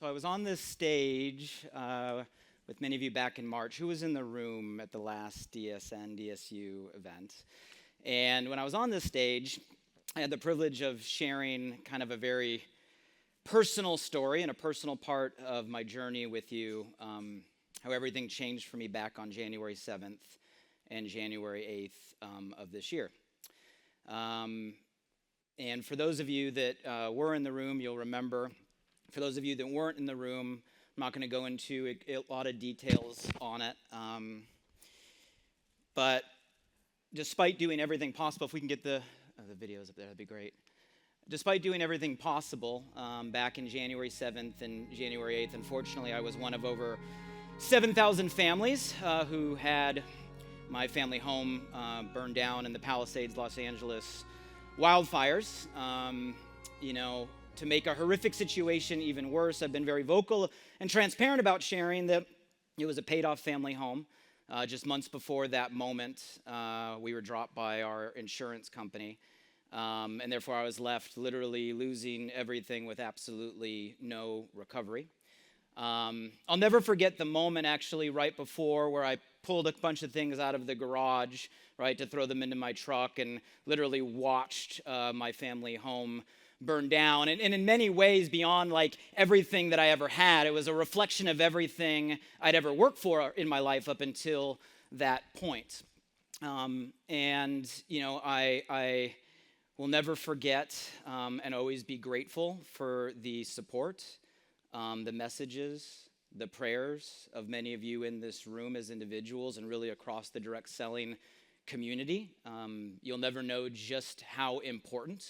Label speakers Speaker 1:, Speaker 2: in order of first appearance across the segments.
Speaker 1: So I was on this stage with many of you back in March. Who was in the room at the last DSN, DSU event? And when I was on this stage, I had the privilege of sharing kind of a very personal story and a personal part of my journey with you, how everything changed for me back on January 7th and January 8th of this year. And for those of you that were in the room, you'll remember. For those of you that weren't in the room, I'm not going to go into a lot of details on it. But despite doing everything possible, if we can get the videos up there, that'd be great. Despite doing everything possible back in January 7th and January 8th, unfortunately, I was one of over 7,000 families who had my family home burned down in the Palisades, Los Angeles wildfires. To make a horrific situation even worse, I've been very vocal and transparent about sharing that it was a paid-off family home. Just months before that moment, we were dropped by our insurance company, and therefore I was left literally losing everything with absolutely no recovery. I'll never forget the moment actually right before where I pulled a bunch of things out of the garage, right, to throw them into my truck and literally watched my family home burn down. And in many ways, beyond like everything that I ever had, it was a reflection of everything I'd ever worked for in my life up until that point. I will never forget and always be grateful for the support, the messages, the prayers of many of you in this room as individuals and really across the direct selling community. You'll never know just how important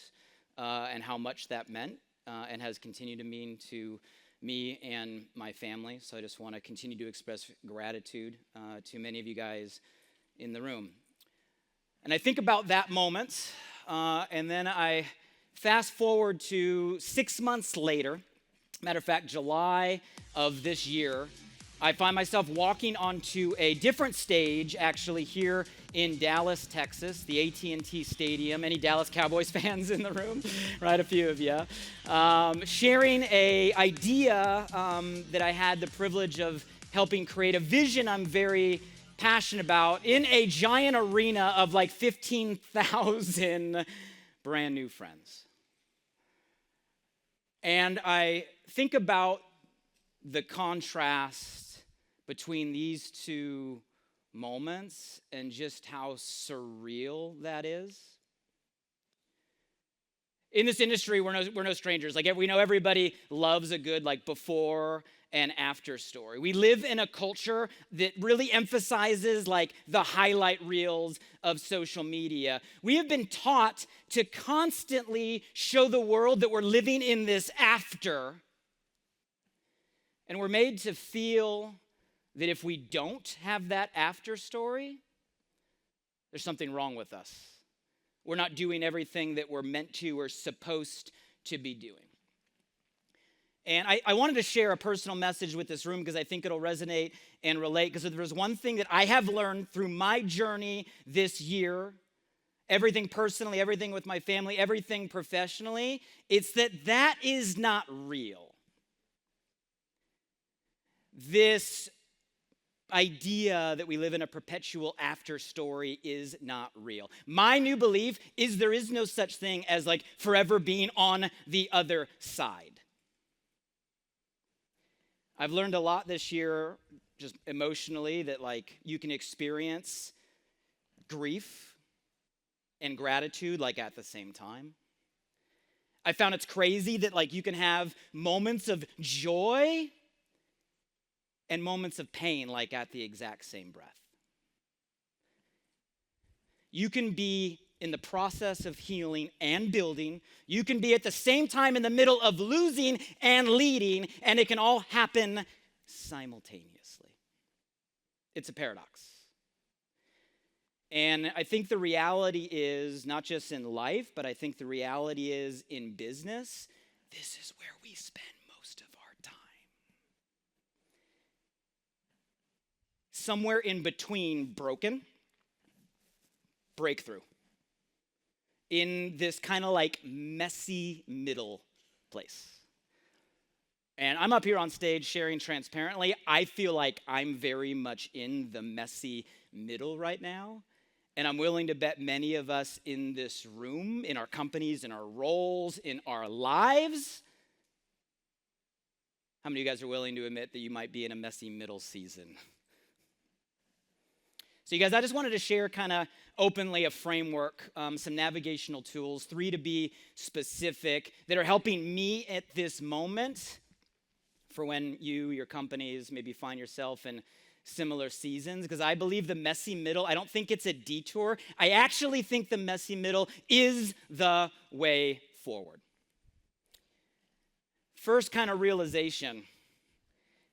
Speaker 1: and how much that meant and has continued to mean to me and my family. So I just want to continue to express gratitude to many of you guys in the room. And I think about that moment, and then I fast forward to 6 months later. Matter of fact, July of this year, I find myself walking onto a different stage, actually here in Dallas, Texas, the AT&T Stadium. Any Dallas Cowboys fans in the room? Right, a few of you. Sharing a idea that I had the privilege of helping create, a vision I'm very passionate about in a giant arena of like 15,000 brand new friends. And I think about the contrast between these two moments and just how surreal that is. In this industry, we're no strangers. Like, we know everybody loves a good like before and after story. We live in a culture that really emphasizes like the highlight reels of social media. We have been taught to constantly show the world that we're living in this after, and we're made to feel that if we don't have that after story, there's something wrong with us. We're not doing everything that we're meant to or supposed to be doing. And I wanted to share a personal message with this room because I think it'll resonate and relate. Because if there's one thing that I have learned through my journey this year, everything personally, everything with my family, everything professionally, it's that is not real. This idea that we live in a perpetual after story is not real. My new belief is there is no such thing as like forever being on the other side. I've learned a lot this year, just emotionally, that like you can experience grief and gratitude like at the same time. I found it's crazy that like you can have moments of joy and moments of pain like at the exact same breath. You can be in the process of healing and building. You can be at the same time in the middle of losing and leading, and it can all happen simultaneously. It's a paradox. And I think the reality is, not just in life, but I think the reality is in business, this is where we spend most of our time. Somewhere in between broken, breakthrough. In this kind of like messy middle place. And I'm up here on stage sharing transparently. I feel like I'm very much in the messy middle right now. And I'm willing to bet many of us in this room, in our companies, in our roles, in our lives, how many of you guys are willing to admit that you might be in a messy middle season? So you guys, I just wanted to share kind of openly a framework, some navigational tools, 3 to be specific, that are helping me at this moment for when you, your companies, maybe find yourself in similar seasons. Because I believe the messy middle, I don't think it's a detour. I actually think the messy middle is the way forward. First kind of realization,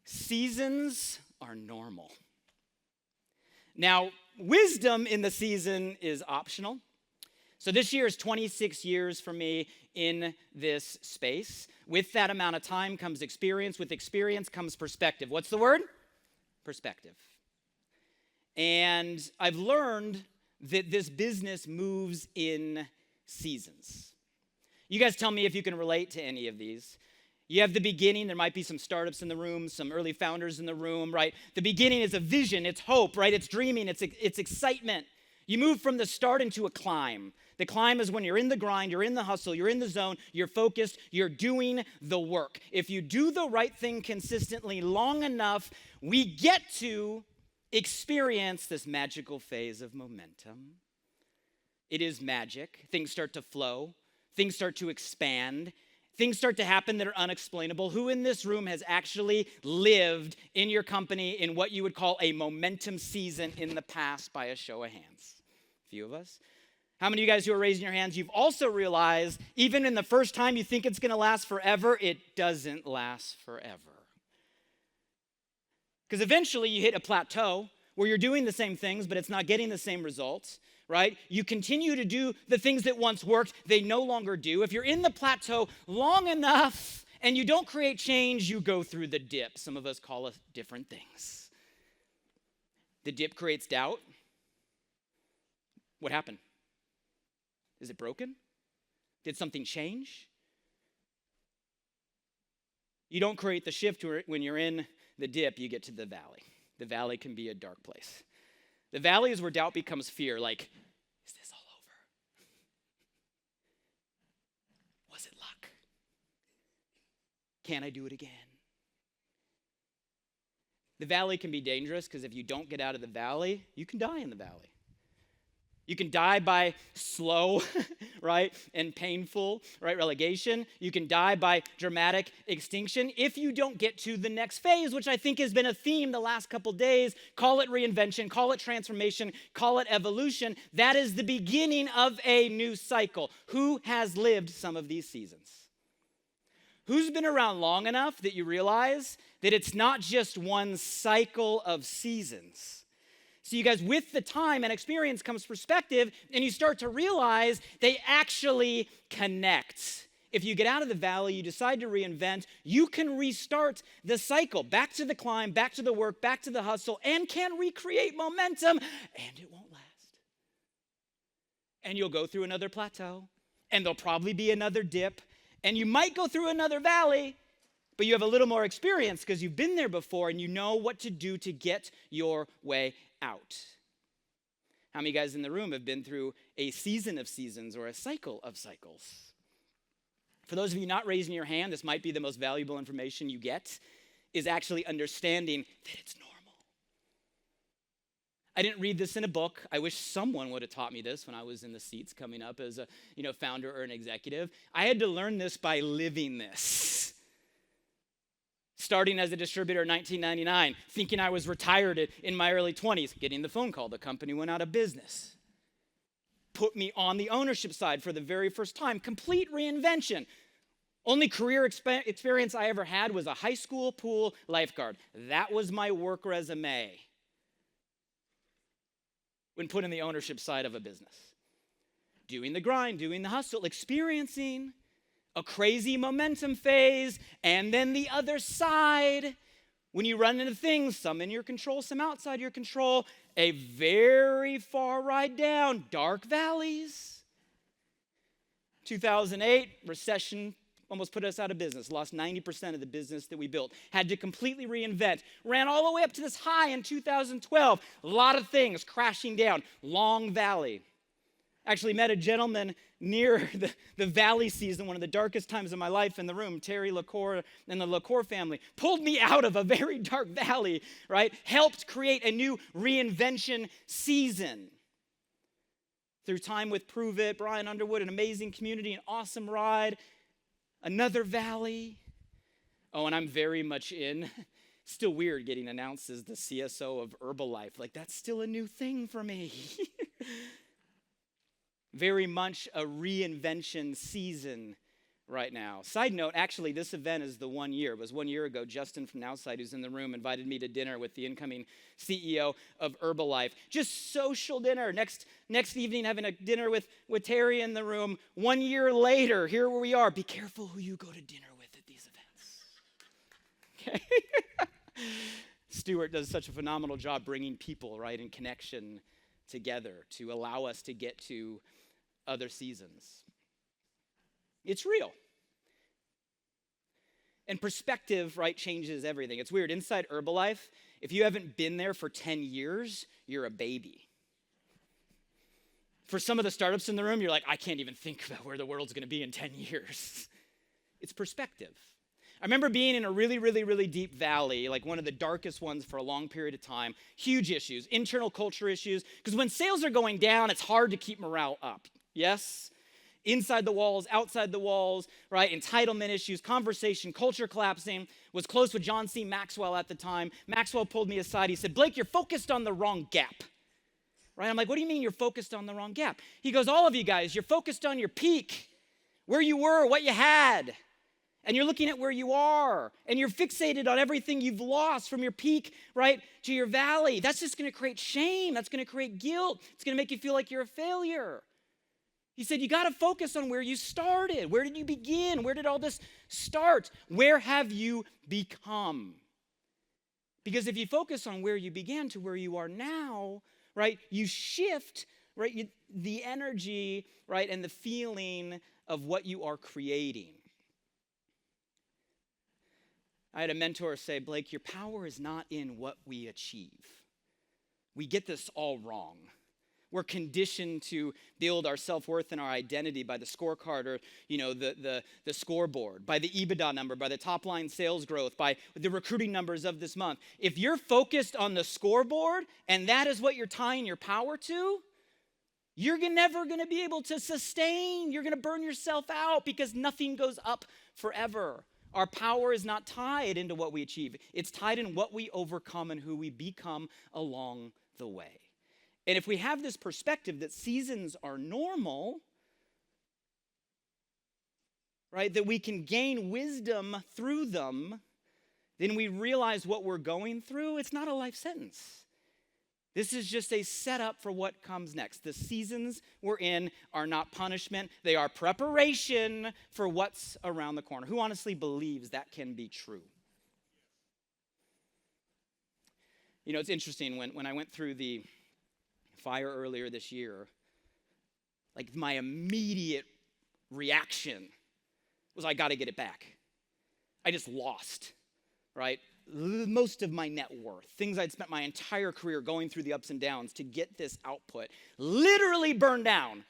Speaker 1: seasons are normal. Now, wisdom in the season is optional. So this year is 26 years for me in this space. With that amount of time comes experience. With experience comes perspective. What's the word? Perspective. And I've learned that this business moves in seasons. You guys tell me if you can relate to any of these. You have the beginning. There might be some startups in the room, some early founders in the room, right? The beginning is a vision. It's hope, right? It's dreaming. It's excitement. You move from the start into a climb. The climb is when you're in the grind, you're in the hustle, you're in the zone, you're focused, you're doing the work. If you do the right thing consistently long enough, we get to experience this magical phase of momentum. It is magic. Things start to flow. Things start to expand. Things start to happen that are unexplainable. Who in this room has actually lived in your company in what you would call a momentum season in the past by a show of hands? A few of us. How many of you guys who are raising your hands, you've also realized, even in the first time you think it's going to last forever, it doesn't last forever. Because eventually you hit a plateau where you're doing the same things, but it's not getting the same results, right? You continue to do the things that once worked, they no longer do. If you're in the plateau long enough and you don't create change, you go through the dip. Some of us call it different things. The dip creates doubt. What happened? Is it broken? Did something change? You don't create the shift when you're in the dip, you get to the valley. The valley can be a dark place. The valley is where doubt becomes fear, like, is this all over? Was it luck? Can I do it again? The valley can be dangerous because if you don't get out of the valley, you can die in the valley. You can die by slow, right, and painful, right, relegation. You can die by dramatic extinction if you don't get to the next phase, which I think has been a theme the last couple days. Call it reinvention, call it transformation, call it evolution. That is the beginning of a new cycle. Who has lived some of these seasons? Who's been around long enough that you realize that it's not just one cycle of seasons? So you guys, with the time and experience comes perspective, and you start to realize they actually connect. If you get out of the valley, you decide to reinvent, you can restart the cycle, back to the climb, back to the work, back to the hustle, and can recreate momentum, and it won't last. And you'll go through another plateau, and there'll probably be another dip, and you might go through another valley, but you have a little more experience because you've been there before and you know what to do to get your way out. How many guys in the room have been through a season of seasons or a cycle of cycles? For those of you not raising your hand, this might be the most valuable information you get, is actually understanding that it's normal. I didn't read this in a book. I wish someone would have taught me this when I was in the seats coming up as a founder or an executive. I had to learn this by living this. Starting as a distributor in 1999, thinking I was retired in my early 20s, getting the phone call, the company went out of business. Put me on the ownership side for the very first time, complete reinvention. Only career experience I ever had was a high school pool lifeguard. That was my work resume when put in the ownership side of a business. Doing the grind, doing the hustle, experiencing a crazy momentum phase, and then the other side, when you run into things, some in your control, some outside your control, a very far ride down, dark valleys. 2008, recession almost put us out of business, lost 90% of the business that we built, had to completely reinvent, ran all the way up to this high in 2012. A lot of things crashing down, long valley. Actually met a gentleman near the valley season, one of the darkest times of my life in the room, Terry LaCour and the LaCour family, pulled me out of a very dark valley, right? Helped create a new reinvention season. Through time with Prove It, Brian Underwood, an amazing community, an awesome ride, another valley. Oh, and I'm very much in. Still weird getting announced as the CSO of Herbalife. Like, that's still a new thing for me. Very much a reinvention season right now. Side note, actually, this event is the 1 year. It was 1 year ago. Justin from Outside, who's in the room, invited me to dinner with the incoming CEO of Herbalife. Just social dinner. Next evening, having a dinner with Terry in the room. 1 year later, here we are. Be careful who you go to dinner with at these events. Okay? Stuart does such a phenomenal job bringing people, right, in connection together to allow us to get to other seasons. It's real. And perspective, right, changes everything. It's weird. Inside Herbalife, if you haven't been there for 10 years, you're a baby. For some of the startups in the room, you're like, I can't even think about where the world's going to be in 10 years. It's perspective. I remember being in a really, really, really deep valley, like one of the darkest ones for a long period of time. Huge issues, internal culture issues. Because when sales are going down, it's hard to keep morale up. Yes? Inside the walls, outside the walls, right? Entitlement issues, conversation, culture collapsing. Was close with John C. Maxwell at the time. Maxwell pulled me aside. He said, Blake, you're focused on the wrong gap. Right? I'm like, what do you mean you're focused on the wrong gap? He goes, all of you guys, you're focused on your peak, where you were, what you had. And you're looking at where you are. And you're fixated on everything you've lost from your peak, right, to your valley. That's just going to create shame. That's going to create guilt. It's going to make you feel like you're a failure. He said, you got to focus on where you started. Where did you begin? Where did all this start? Where have you become? Because if you focus on where you began to where you are now, right, you shift, right, the energy, right, and the feeling of what you are creating. I had a mentor say, Blake, your power is not in what we achieve. We get this all wrong. We're conditioned to build our self-worth and our identity by the scorecard or, the scoreboard, by the EBITDA number, by the top-line sales growth, by the recruiting numbers of this month. If you're focused on the scoreboard and that is what you're tying your power to, you're never going to be able to sustain. You're going to burn yourself out because nothing goes up forever. Our power is not tied into what we achieve. It's tied in what we overcome and who we become along the way. And if we have this perspective that seasons are normal, right, that we can gain wisdom through them, then we realize what we're going through, it's not a life sentence. This is just a setup for what comes next. The seasons we're in are not punishment. They are preparation for what's around the corner. Who honestly believes that can be true? It's interesting. When I went through the fire earlier this year, like my immediate reaction was, I got to get it back. I just lost, right? Most of my net worth, things I'd spent my entire career going through the ups and downs to get this output, literally burned down.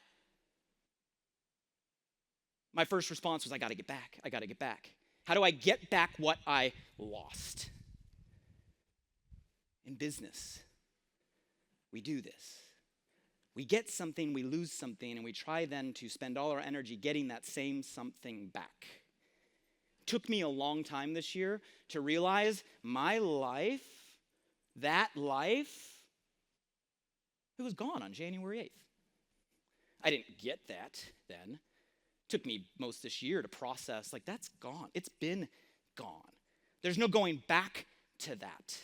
Speaker 1: My first response was, I got to get back. I got to get back. How do I get back what I lost? In business, we do this. We get something, we lose something, and we try then to spend all our energy getting that same something back. It took me a long time this year to realize my life, that life, it was gone on January 8th. I didn't get that then. It took me most this year to process, like, that's gone. It's been gone. There's no going back to that.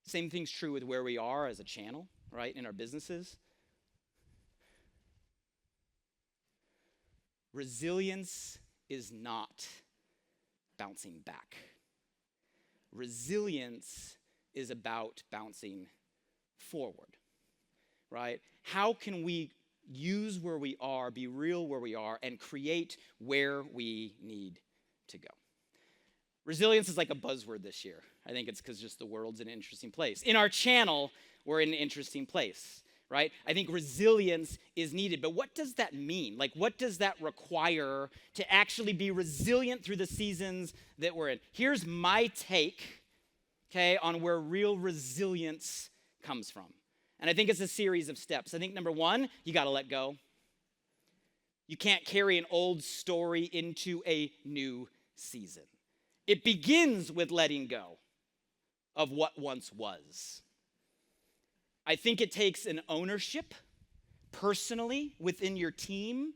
Speaker 1: Same thing's true with where we are as a channel, right, in our businesses. Resilience is not bouncing back. Resilience is about bouncing forward, right? How can we use where we are, be real where we are, and create where we need to go. Resilience is like a buzzword this year. I think it's because just the world's in an interesting place. In our channel, we're in an interesting place, right? I think resilience is needed. But what does that mean? Like, what does that require to actually be resilient through the seasons that we're in? Here's my take, okay, on where real resilience comes from. And I think it's a series of steps. I think number one, you got to let go. You can't carry an old story into a new season. It begins with letting go of what once was. I think it takes an ownership personally within your team,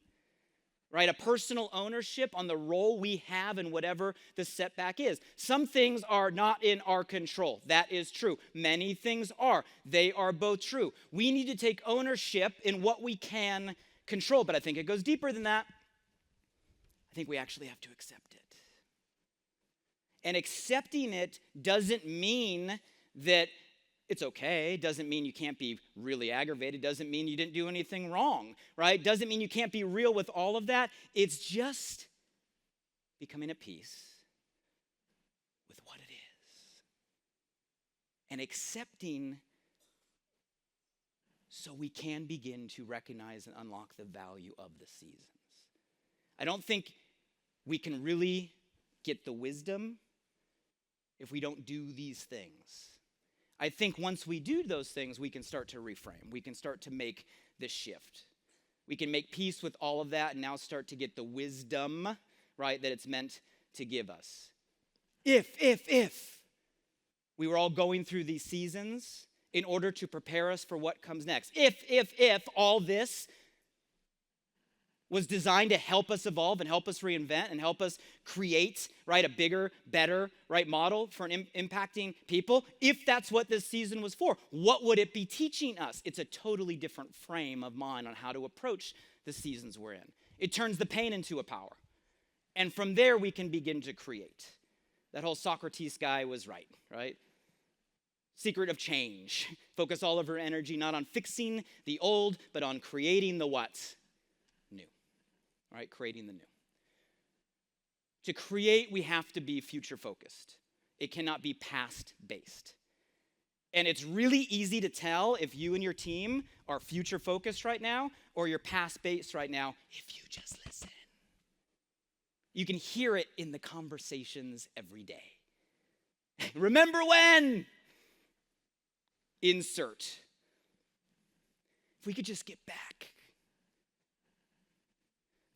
Speaker 1: right? A personal ownership on the role we have in whatever the setback is. Some things are not in our control. That is true. Many things are. They are both true. We need to take ownership in what we can control, but I think it goes deeper than that. I think we actually have to accept it. And accepting it doesn't mean that it's okay. It doesn't mean you can't be really aggravated. It doesn't mean you didn't do anything wrong, right? It doesn't mean you can't be real with all of that. It's just becoming at peace with what it is. And accepting so we can begin to recognize and unlock the value of the seasons. I don't think we can really get the wisdom if we don't do these things. I think once we do those things, we can start to reframe. We can start to make this shift. We can make peace with all of that and now start to get the wisdom, right, that it's meant to give us. If we were all going through these seasons in order to prepare us for what comes next. If all this was designed to help us evolve and help us reinvent and help us create, right, a bigger, better, right, model for impacting people. If that's what this season was for, what would it be teaching us? It's a totally different frame of mind on how to approach the seasons we're in. It turns the pain into a power. And from there, we can begin to create. That whole Socrates guy was right? Secret of change. Focus all of our energy not on fixing the old, but on creating the what? Right, creating the new. To create, we have to be future focused. It cannot be past based. And it's really easy to tell if you and your team are future focused right now or you're past based right now if you just listen. You can hear it in the conversations every day. Remember when? Insert. If we could just get back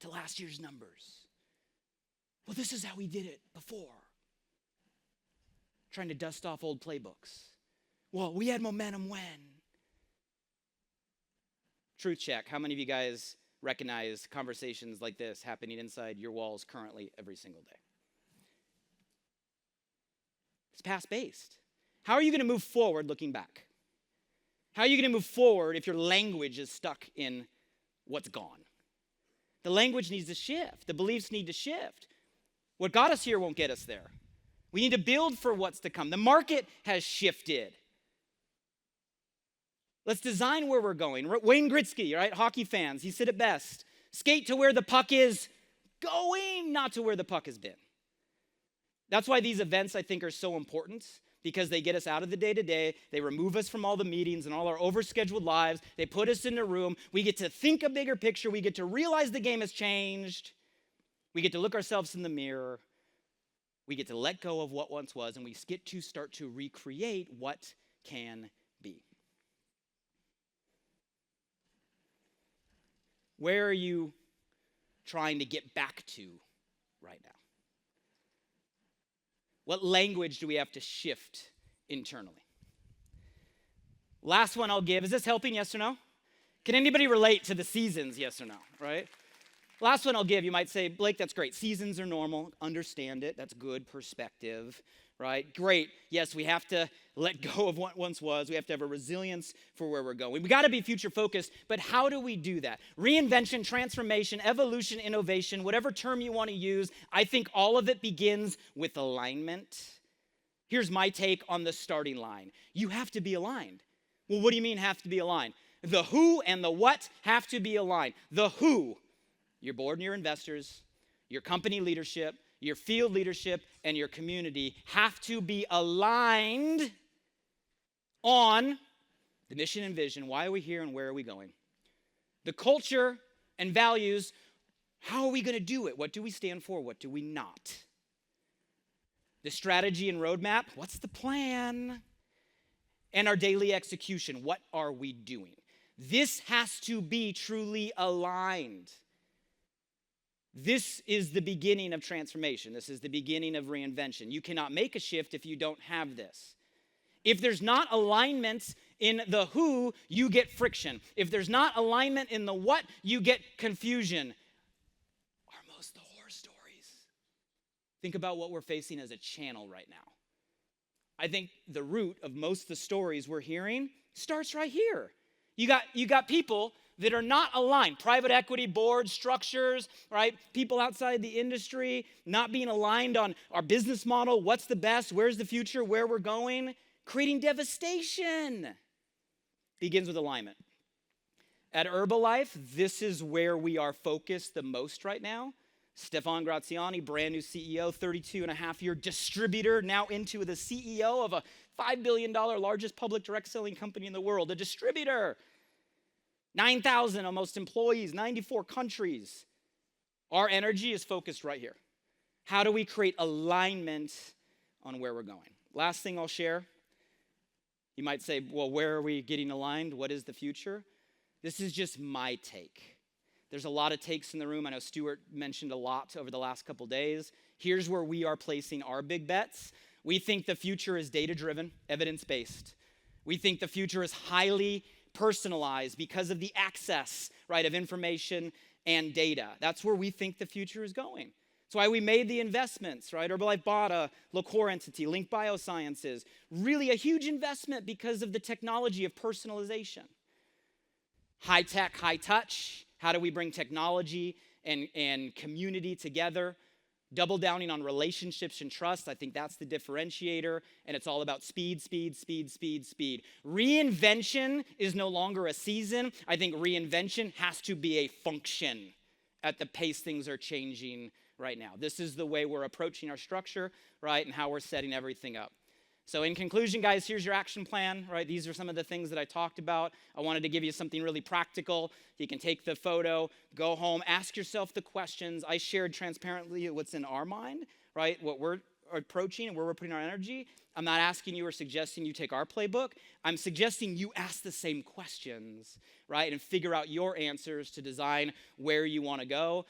Speaker 1: to last year's numbers. Well, this is how we did it before. Trying to dust off old playbooks. Well, we had momentum when. Truth check. How many of you guys recognize conversations like this happening inside your walls currently every single day? It's past-based. How are you going to move forward looking back? How are you going to move forward if your language is stuck in what's gone? The language needs to shift. The beliefs need to shift. What got us here won't get us there. We need to build for what's to come. The market has shifted. Let's design where we're going. Wayne Gretzky, right? Hockey fans, he said it best. Skate to where the puck is going, not to where the puck has been. That's why these events, I think, are so important. Because they get us out of the day-to-day, they remove us from all the meetings and all our overscheduled lives, they put us in a room, we get to think a bigger picture, we get to realize the game has changed, we get to look ourselves in the mirror, we get to let go of what once was, and we get to start to recreate what can be. Where are you trying to get back to right now? What language do we have to shift internally? Last one I'll give. Is this helping, yes or no? Can anybody relate to the seasons, yes or no, right? Last one I'll give. You might say, Blake, that's great. Seasons are normal. Understand it. That's good perspective, right? Great. Yes, we have to let go of what once was. We have to have a resilience for where we're going. We got to be future focused, but how do we do that? Reinvention, transformation, evolution, innovation, whatever term you want to use, I think all of it begins with alignment. Here's my take on the starting line. You have to be aligned. Well, what do you mean have to be aligned? The who and the what have to be aligned. The who, your board and your investors, your company leadership, your field leadership, and your community have to be aligned on the mission and vision. Why are we here and where are we going? The culture and values, how are we going to do it? What do we stand for? What do we not? The strategy and roadmap, what's the plan? And our daily execution, what are we doing? This has to be truly aligned. This is the beginning of transformation. This is the beginning of reinvention. You cannot make a shift if you don't have this. If there's not alignment in the who, you get friction. If there's not alignment in the what, you get confusion. Are most the horror stories? Think about what we're facing as a channel right now. I think the root of most of the stories we're hearing starts right here. You got people that are not aligned. Private equity boards, structures, right? People outside the industry not being aligned on our business model, what's the best, where's the future, where we're going, creating devastation. Begins with alignment. At Herbalife, this is where we are focused the most right now. Stefan Graziani, brand new CEO, 32-and-a-half-year distributor, now into the CEO of a $5 billion largest public direct selling company in the world, a distributor. 9,000 almost employees, 94 countries. Our energy is focused right here. How do we create alignment on where we're going? Last thing I'll share. You might say, well, where are we getting aligned? What is the future? This is just my take. There's a lot of takes in the room. I know Stuart mentioned a lot over the last couple days. Here's where we are placing our big bets. We think the future is data-driven, evidence-based. We think the future is highly personalized because of the access, right, of information and data. That's where we think the future is going. That's why we made the investments, right? Herbalife bought a LaCore entity, Link Biosciences. Really a huge investment because of the technology of personalization. High tech, high touch. How do we bring technology and community together? Double downing on relationships and trust. I think that's the differentiator. And it's all about speed, speed, speed, speed, speed. Reinvention is no longer a season. I think reinvention has to be a function at the pace things are changing right now. This is the way we're approaching our structure, right, and how we're setting everything up. So in conclusion, guys, here's your action plan, right? These are some of the things that I talked about. I wanted to give you something really practical. You can take the photo, go home, ask yourself the questions. I shared transparently what's in our mind, right? What we're approaching and where we're putting our energy. I'm not asking you or suggesting you take our playbook. I'm suggesting you ask the same questions, right? And figure out your answers to design where you want to go.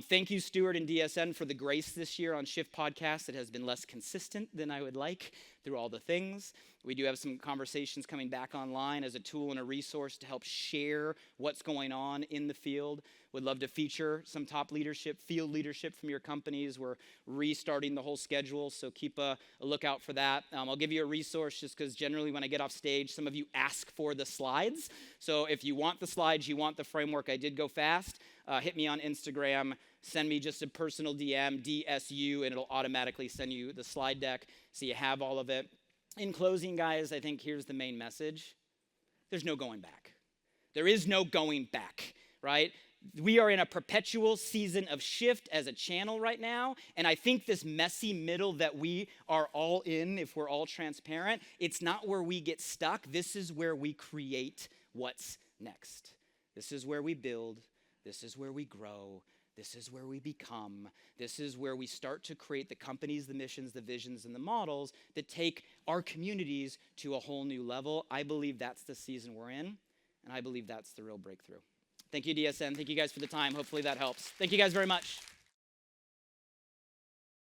Speaker 1: Thank you, Stuart and DSN, for the grace this year on Shift Podcast. It has been less consistent than I would like through all the things. We do have some conversations coming back online as a tool and a resource to help share what's going on in the field. Would love to feature some top leadership, field leadership from your companies. We're restarting the whole schedule, so keep a lookout for that. I'll give you a resource just because generally when I get off stage, some of you ask for the slides. So if you want the slides, you want the framework, I did go fast, hit me on Instagram, send me just a personal DM, DSU, and it'll automatically send you the slide deck so you have all of it. In closing, guys, I think here's the main message. There's no going back. There is no going back, right? We are in a perpetual season of shift as a channel right now, and I think this messy middle that we are all in, if we're all transparent, it's not where we get stuck. This is where we create what's next. This is where we build. This is where we grow. This is where we become. This is where we start to create the companies, the missions, the visions, and the models that take our communities to a whole new level. I believe that's the season we're in, and I believe that's the real breakthrough. Thank you, DSN. Thank you guys for the time. Hopefully that helps. Thank you guys very much.